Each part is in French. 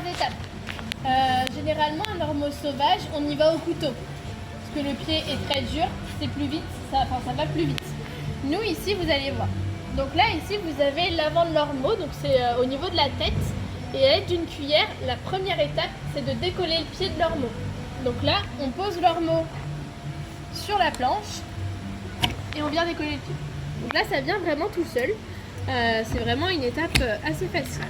étapes. Généralement, un ormeau sauvage, on y va au couteau. Parce que le pied est très dur, c'est plus vite, ça va plus vite. Nous, ici, vous allez voir. Donc là, ici, vous avez l'avant de l'ormeau, donc c'est au niveau de la tête. Et à l'aide d'une cuillère, la première étape, c'est de décoller le pied de l'ormeau. Donc là, on pose l'ormeau sur la planche et on vient décoller le pied. Donc là, ça vient vraiment tout seul. C'est vraiment une étape assez facile.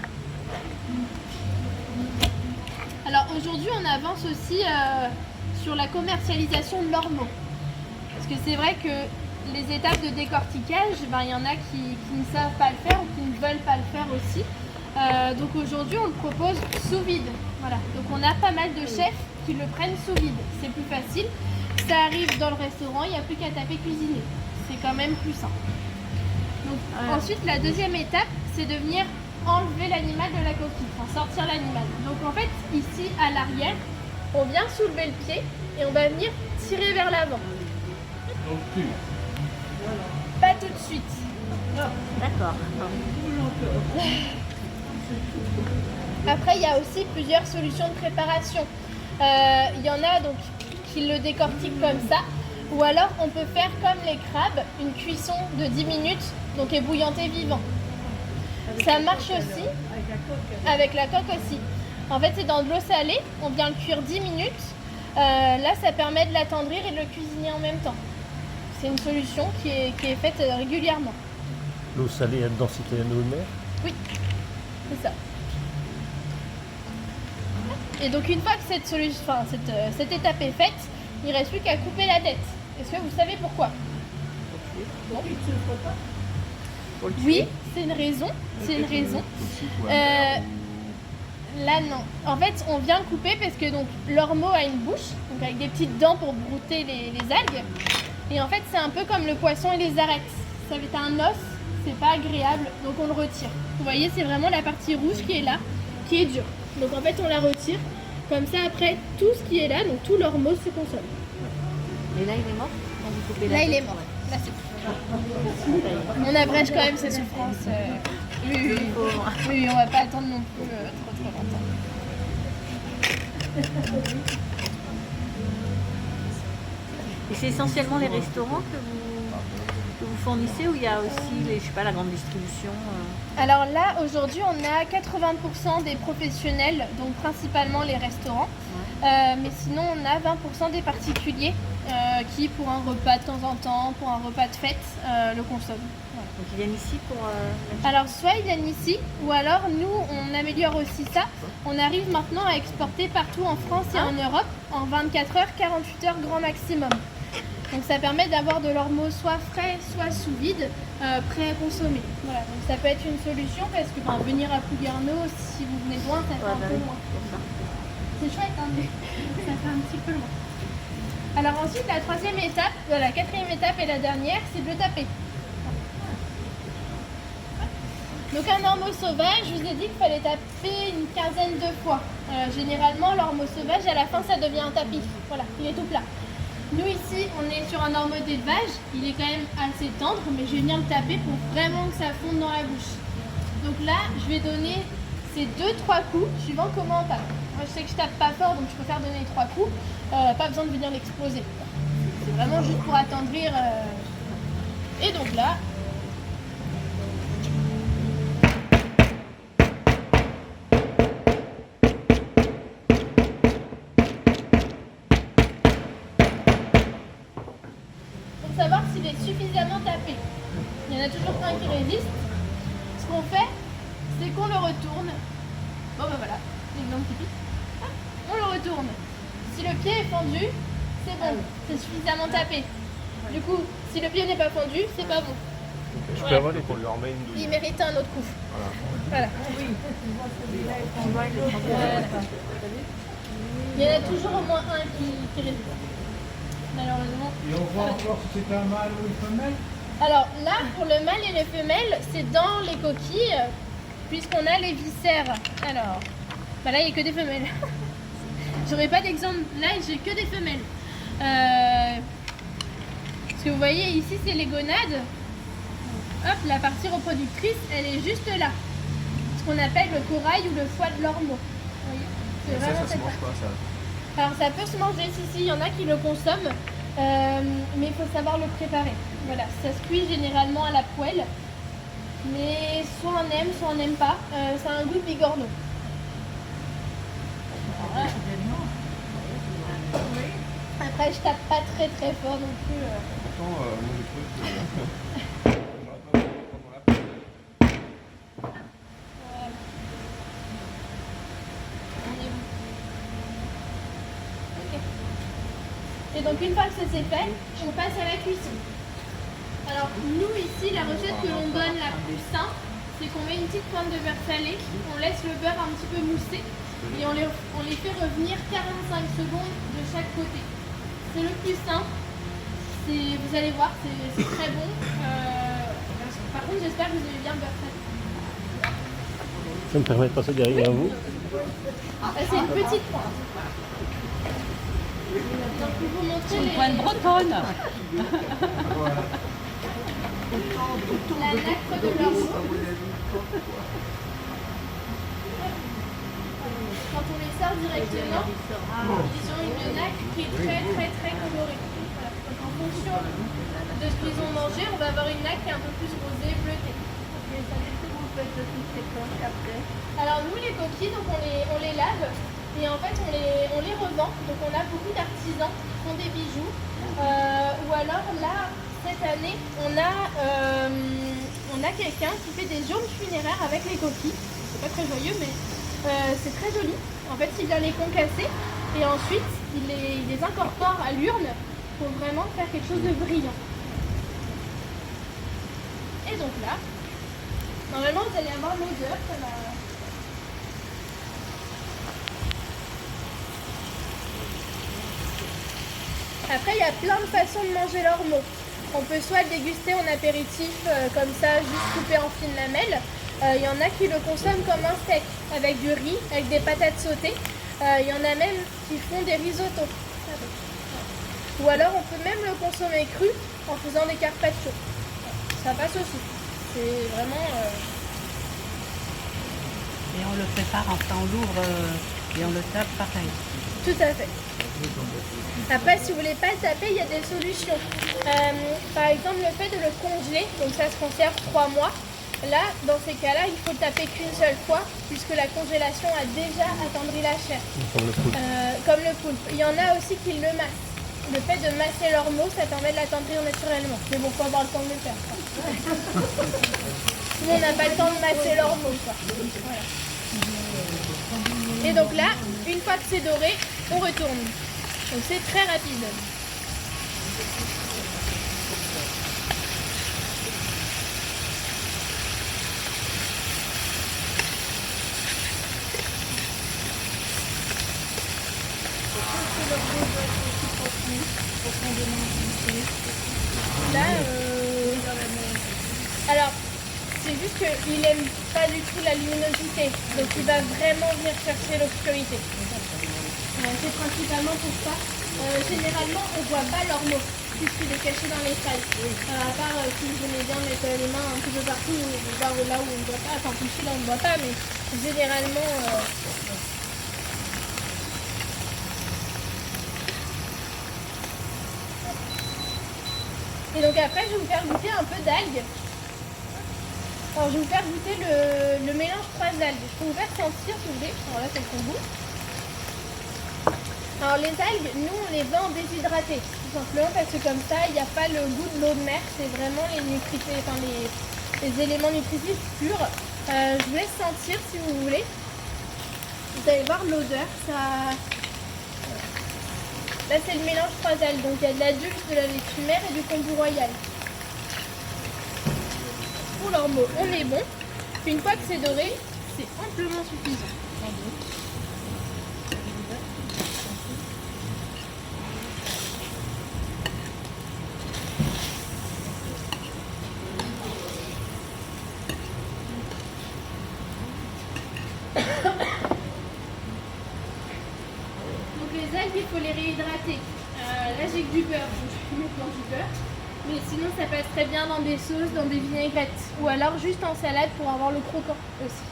Alors aujourd'hui, on avance aussi sur la commercialisation de l'ormeau. Parce que c'est vrai que les étapes de décortiquage, il y en a qui ne savent pas le faire ou qui ne veulent pas le faire aussi. Donc aujourd'hui, on le propose sous vide. Voilà. Donc on a pas mal de chefs qui le prennent sous vide. C'est plus facile. Ça arrive dans le restaurant, il n'y a plus qu'à taper cuisiner. C'est quand même plus simple. Donc, ensuite, la deuxième étape, c'est de venir enlever l'animal de la coquille, enfin sortir l'animal. Donc en fait, ici à l'arrière, on vient soulever le pied et on va venir tirer vers l'avant. Pas tout de suite. D'accord. Après, il y a aussi plusieurs solutions de préparation. Il y en a donc qui le décortiquent comme ça. Ou alors, on peut faire comme les crabes, une cuisson de 10 minutes, donc ébouillanté vivant. Ça marche aussi avec la coque aussi. En fait, c'est dans de l'eau salée, on vient le cuire 10 minutes. Là, ça permet de l'attendrir et de le cuisiner en même temps. C'est une solution qui est faite régulièrement. L'eau salée a une densité de l'eau de mer? Oui, c'est ça. Et donc, une fois que cette étape est faite, il ne reste plus qu'à couper la tête. Est-ce que vous savez pourquoi? Non. Oui, c'est une raison. Là, non. En fait, on vient couper parce que donc l'ormeau a une bouche, donc avec des petites dents pour brouter les algues. Et en fait, c'est un peu comme le poisson et les arêtes. Ça va être un os, c'est pas agréable, donc on le retire. Vous voyez, c'est vraiment la partie rouge qui est là, qui est dure. Donc en fait, on la retire. Comme ça, après, tout ce qui est là, donc tout l'ormeau se consomme. Et là, il est mort quand vous coupez la Là, tête. il est mort. Là, c'est... On abrège quand même ses souffrances. Oui, on va pas attendre non plus trop longtemps. Et c'est essentiellement les restaurants que vous fournissez ou il y a aussi la grande distribution Alors là, aujourd'hui, on a 80% des professionnels, donc principalement les restaurants. Mais sinon, on a 20% des particuliers qui, pour un repas de temps en temps, pour un repas de fête, le consomment. Voilà. Donc ils viennent ici pour... Alors, soit ils viennent ici, ou alors nous, on améliore aussi ça. On arrive maintenant à exporter partout en France et en Europe en 24 heures, 48 heures grand maximum. Donc ça permet d'avoir de l'ormeau soit frais, soit sous vide, prêt à consommer. Voilà, donc ça peut être une solution parce que venir à Plouguerneau, si vous venez loin, ça fait un peu loin. C'est chouette, hein, mais ça fait un petit peu loin. Alors ensuite, la troisième étape, la quatrième étape et la dernière, c'est de le taper. Donc un ormeau sauvage, je vous ai dit qu'il fallait taper une quinzaine de fois. Généralement, l'ormeau sauvage, à la fin, ça devient un tapis. Voilà, il est tout plat. Nous ici, on est sur un ormeau d'élevage, il est quand même assez tendre, mais je vais venir le taper pour vraiment que ça fonde dans la bouche. Donc là, je vais donner ces 2-3 coups, suivant comment on tape. Moi, je sais que je tape pas fort, donc je préfère donner 3 coups. Pas besoin de venir l'exploser. C'est vraiment juste pour attendrir. Et donc là, savoir s'il est suffisamment tapé. Il y en a toujours un qui résiste. Ce qu'on fait, c'est qu'on le retourne. Bon ben voilà, l'exemple typique. On le retourne. Si le pied est fendu, c'est bon, c'est suffisamment tapé. Du coup, si le pied n'est pas fendu, c'est pas bon. Je peux avoir les pour lui en mettre une Il mérite un autre coup. Voilà. Il y en a toujours au moins un qui résiste. Malheureusement. Et on voit encore si c'est un mâle ou une femelle? Alors là, pour le mâle et les femelles, c'est dans les coquilles, puisqu'on a les viscères. Alors, là, il n'y a que des femelles. J'aurais pas d'exemple. Là, j'ai que des femelles. Parce que vous voyez, ici, c'est les gonades. Hop, la partie reproductrice, elle est juste là. Ce qu'on appelle le corail ou le foie de l'ormeau. Oui, c'est Et vraiment ça se cette mange pas, ça. Alors ça peut se manger, si, il y en a qui le consomment, mais il faut savoir le préparer. Voilà, ça se cuit généralement à la poêle, mais soit on aime, soit on n'aime pas. Ça a un goût de bigorneau. Voilà. Après, je tape pas très très fort non plus. Pourtant, moi je trouve que. J'aurais pas voulu prendre la poêle. Voilà. On est bon. Ok. Et donc une fois que ça c'est fait, on passe à la cuisson. Alors nous ici, la recette que l'on donne la plus simple, c'est qu'on met une petite pointe de beurre salé, on laisse le beurre un petit peu mousser et on les fait revenir 45 secondes de chaque côté. C'est le plus simple. Vous allez voir, c'est très bon. Par contre, j'espère que vous aimez bien le beurre salé. Je me permets de passer derrière vous. C'est une petite pointe. Donc pour vous montrer les... Pointe bretonne. la nacre de l'ormeau. Quand on les sort directement, ils ont une nacre qui est très très très colorée. Voilà. Donc en fonction de ce qu'ils ont mangé, on va avoir une nacre qui est un peu plus rosée, bleutée. Alors nous les coquilles, donc on les lave et en fait on les revend. Donc on a beaucoup d'artisans qui font des bijoux. Ou alors là, cette année, on a quelqu'un qui fait des urnes funéraires avec les coquilles. C'est pas très joyeux, mais c'est très joli. En fait, il vient les concasser et ensuite il les incorpore à l'urne pour vraiment faire quelque chose de brillant. Et donc là, normalement vous allez avoir l'odeur. Après, il y a plein de façons de manger l'ormeau. On peut soit le déguster en apéritif, comme ça, juste coupé en fines lamelles. Il y en a qui le consomment comme un steak, avec du riz, avec des patates sautées. Il y en a même qui font des risottos. Ou alors, on peut même le consommer cru en faisant des carpaccio. Ça passe aussi. C'est vraiment... Et on le prépare, enfin on l'ouvre et on le tape pareil. Tout à fait. Après, si vous voulez pas le taper, il y a des solutions. Par exemple, le fait de le congeler, donc ça se conserve 3 mois. Là, dans ces cas-là, il faut le taper qu'une seule fois, puisque la congélation a déjà attendri la chair. Comme le poulpe. Comme le poulpe. Il y en a aussi qui le massent. Le fait de masser l'ormeau, ça permet de l'attendrir naturellement. Mais bon, faut avoir le temps de le faire. Nous, on n'a pas le temps de masser l'ormeau, quoi. Voilà. Et donc là, une fois que c'est doré, on retourne. Donc c'est très rapide. Là, alors, c'est juste qu'il n'aime pas du tout la luminosité, donc il va vraiment venir chercher l'obscurité. C'est principalement pour ça. Généralement, on ne voit pas l'ormeau, puisqu'il est caché dans les salles. À part si vous aimez bien mettre les mains un petit peu partout, là où on ne voit pas, enfin ici là on ne voit pas, mais généralement... Et donc après, je vais vous faire goûter un peu d'algues. Alors je vais vous faire goûter le mélange 3 algues. Je peux vous faire sentir si vous voulez. Alors là, c'est le goût. Alors les algues, nous on les vend déshydratées, tout simplement parce que comme ça, il n'y a pas le goût de l'eau de mer, c'est vraiment les éléments nutritifs purs. Je vous laisse sentir si vous voulez. Vous allez voir l'odeur, ça... Là c'est le mélange 3 algues, donc il y a de la dulce, de la laitue mère et du kombu royal. Pour l'ormeau, on est bon. Une fois que c'est doré, c'est amplement suffisant. Donc les algues, il faut les réhydrater. Là j'ai que du beurre, donc je vais mettre dans du beurre. Mais sinon ça passe très bien dans des sauces, dans des vinaigrettes. Ou alors juste en salade pour avoir le croquant aussi.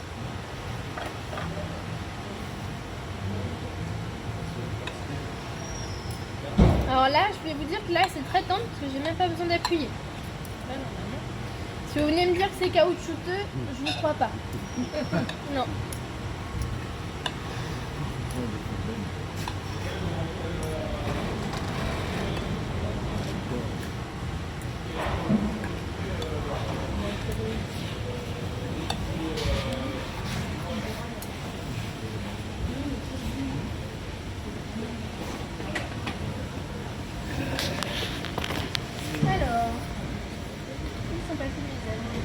Alors là, je vais vous dire que là, c'est très tendre parce que j'ai même pas besoin d'appuyer. Là, normalement. Si vous venez me dire que c'est caoutchouteux, je vous crois pas. Non. Alors, ils sont passés mes amis.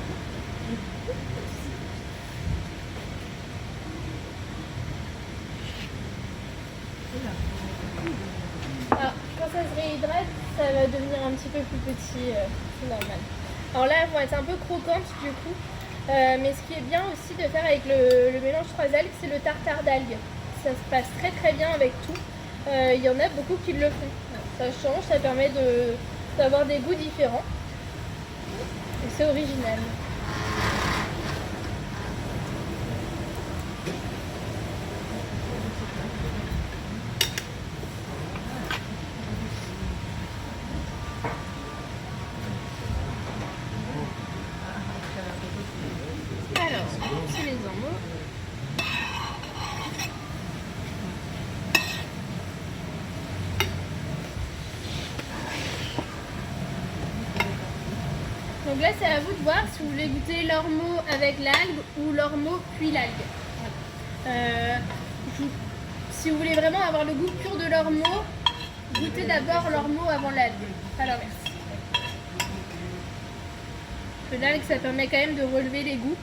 Alors, quand ça se réhydrate, ça va devenir un petit peu plus petit, c'est normal. Alors là, elles vont être un peu croquantes du coup. Mais ce qui est bien aussi de faire avec le mélange 3 algues, c'est le tartare d'algues. Ça se passe très très bien avec tout. Il y en a beaucoup qui le font. Ça change, ça permet d'avoir des goûts différents. Et c'est original. Alors, c'est les ormeaux. Donc là, c'est à vous de voir si vous voulez goûter l'ormeau avec l'algue ou l'ormeau puis l'algue. Si vous voulez vraiment avoir le goût pur de l'ormeau, goûtez d'abord l'ormeau avant l'algue. À l'inverse. Parce que l'algue, ça permet quand même de relever les goûts.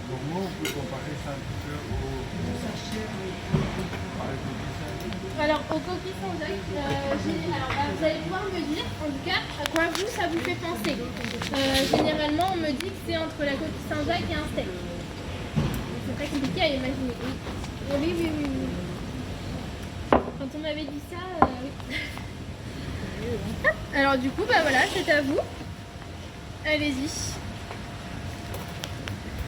Comment on peut comparer ça un petit peu Alors, au coquille Saint-Jacques, vous allez pouvoir me dire, en tout cas, à quoi vous, ça vous fait penser. Généralement, on me dit que c'est entre la coquille Saint-Jacques et un steak. C'est très compliqué à imaginer. Oui. Quand on m'avait dit ça, oui. Alors du coup, bah voilà, c'est à vous. Allez-y.